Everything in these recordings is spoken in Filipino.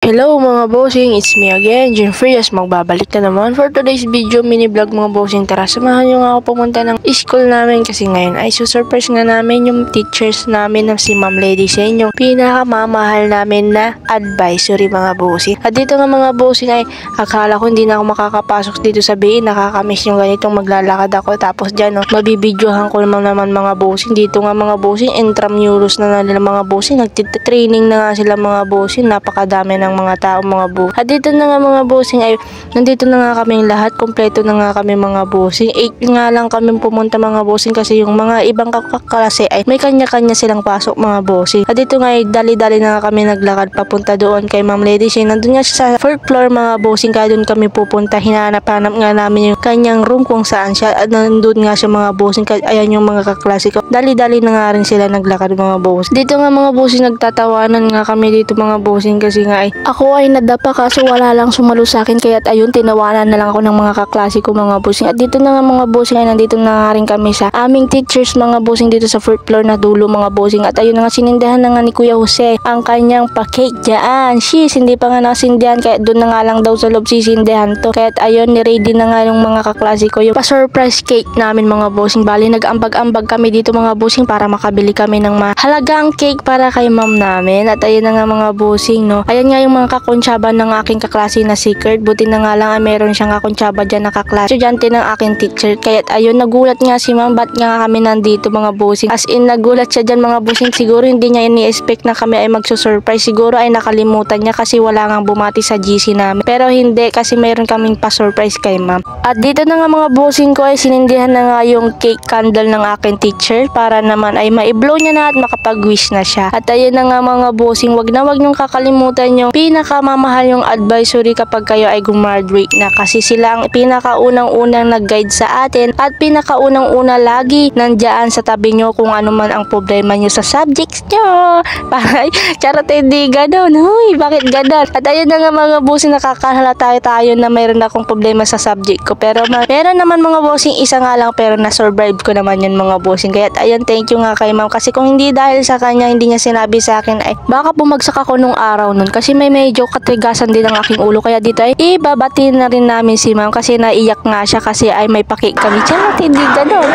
Hello mga bossing, it's me again, Jeffrey. Magbabalik na naman for today's video mini vlog mga bossing. Tara, samahan nyo nga ako pumunta ng school namin kasi ngayon ay susurprise nga namin yung teachers namin na si Ma'am Lady Shane, yung pinakamamahal namin na advisory mga bossing. At dito nga mga bossing ay akala ko hindi na ako makakapasok dito sa BI, nakakamiss yung ganitong maglalakad ako. Tapos dyan mabibidyohan ko naman mga bossing. Dito nga mga bossing, intramuros na nila mga bossing, nagtitraining na nga sila mga bossing, napakadami ng mga tao mga bossing. At dito na nga mga bossing ay nandito na nga kaming lahat, kompleto na nga kami mga bossing. 8 nga lang kami pumunta mga bossing kasi yung mga ibang kaklase ay may kanya-kanya silang pasok mga bossing. At dito nga ay dali-dali na nga kami naglakad papunta doon kay Ma'am Lady Shane. Nandun nga siya sa 4th floor mga bossing, kaya doon kami pupunta. Hinanap-hanap nga namin yung kanyang room kung saan siya, at nandun nga siya mga bossing. Kaya ayan yung mga kaklase ko, dali-dali na nga rin sila naglakad mga bossing. Dito nga mga bossing, nagtatawanan nga kami dito mga bossing kasi nga ay ako ay nadapa kaso wala lang sumalo sa akin, kaya ayun tinawanan na lang ako ng mga kaklase ko mga bossing. At dito na nga mga bossing ay nandito na nga rin kami sa aming teachers mga bossing dito sa 4th floor na dulo mga bossing. At ayun na nga, sinindahan na nga ni Kuya Jose ang kanyang pa-cake dyan. Sheesh, hindi pa nga nakasindihan kaya doon na nga lang daw sa loob sisindihan to. Kaya ayun, ni-ready na nga yung mga kaklase ko yung pa-surprise cake namin mga bossing. Bali nag-ambag-ambag kami dito mga bossing para makabili kami ng mahalagang cake para kay ma'am namin. At ayun na nga mga bossing, no. Ayan nga yung mga kakonsyaba ng aking kaklase na si Kurt. Buti na nga lang ay meron siyang kakonsyaba dyan na kaklase, estudyante ng aking teacher. Kaya ayun, nagulat nga si ma'am, ba't nga kami nandito mga bossing. As in, nagulat siya dyan mga bossing. Siguro hindi niya ini-expect na kami ay magsusurprise. Siguro ay nakalimutan niya kasi wala nga bumati sa GC namin. Pero hindi, kasi meron kaming pa-surprise kay ma'am. At dito na nga mga bossing ko ay sinindihan na nga yung cake candle ng aking teacher para naman ay ma-blow niya na at makapag-wish na siya. At ayun na nga mga bossing, wag niyong kakalimutan yung pinakamamahal yung advisory kapag kayo ay graduate na, kasi sila ang pinakaunang-unang nag-guide sa atin at pinakaunang-una lagi nandiyan sa tabi nyo kung ano man ang problema nyo sa subjects nyo. Parang charot, hindi ganun. Huy, bakit ganun? At ayun na nga mga bossing, nakakahalata tayo na mayroon akong problema sa subject ko, pero meron naman mga bossing, isa nga lang, pero na-survive ko naman yun mga bossing. Kaya ayun, thank you nga kay ma'am, kasi kung hindi dahil sa kanya, hindi niya sinabi sa akin, ay baka bumagsak ako nung araw nun kasi may medyo katigasan din ang aking ulo. Kaya dito ay ibabati na rin namin si ma'am kasi naiyak nga siya kasi ay may pakik kami. Charot, hindi ganun.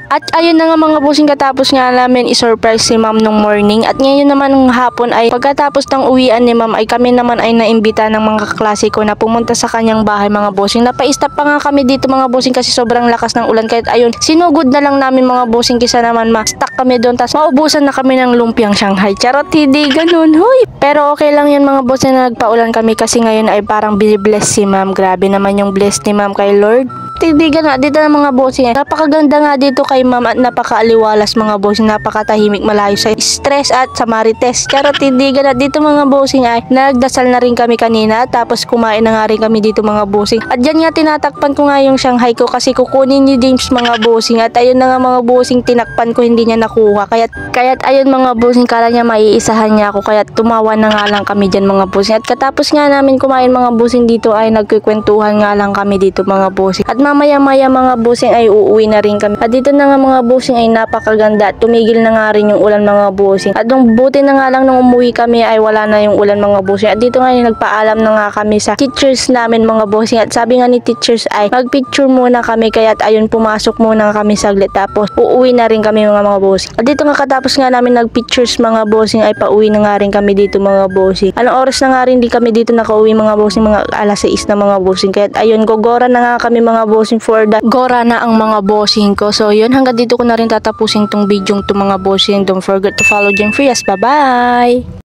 At ayun na nga mga bossing, katapos nga namin i-surprise si ma'am nung morning. At ngayon naman ng hapon ay pagkatapos ng uwian ni ma'am ay kami naman ay naimbita ng mga kaklase ko na pumunta sa kanyang bahay mga bossing. Napa-stop pa nga kami dito mga bossing kasi sobrang lakas ng ulan. Kahit ayun, sinugod na lang namin mga bossing kisa naman ma-stuck kami doon, tas maubusan na kami ng lumpiang Shanghai. Charot, hindi ganun. Huy! Pero okay lang yun mga bossing na nagpaulan kami kasi ngayon ay parang bless si ma'am. Grabe naman yung bless ni ma'am kay Lord. Tindigan nga dito ng mga bossing. Napakaganda nga dito kay ma'am at napakaaliwalas mga bossing. Napakatahimik, malayo sa stress at sa marites. Pero tindigan nga dito mga bossing ay nagdasal na rin kami kanina, tapos kumain na nga rin kami dito mga bossing. At dyan nga tinatakpan ko nga yung Shanghai ko kasi kukunin ni James mga bossing. At ayun na nga mga bossing, tinakpan ko, hindi niya nakuha. Kaya't ayun mga bossing, kala niya maiisahan niya ako. Kaya tumawa na nga lang kami dyan mga bossing. At katapos nga namin kumain mga bossing dito ay nagkikwentuhan nga lang kami dito mga bossing. At mamaya-maya mga bossing ay uuwi na rin kami. At dito na nga mga bossing ay napakaganda. Tumigil na nga rin yung ulan mga bossing. At nung buti na nga lang nung umuwi kami ay wala na yung ulan mga bossing. At dito nga nagpaalam na nga kami sa teachers namin mga bossing. At sabi nga ni teachers ay magpicture muna kami. Kaya ayun, pumasok muna kami saglit tapos uuwi na rin kami mga bossing. At dito nga katapos nga namin nagpictures mga bossing ay pauwi na nga rin kami dito mga bossing. Anong oras na nga rin di kami dito nakauwi mga bossing, mga alas 6 na mga bossing. Kaya ayun, gogora na nga kami mga bossing for that. Gora na ang mga bossing ko. So yun, hanggang dito ko na rin tatapusin tong video to mga bossing. Don't forget to follow Jeffrey. Bye bye!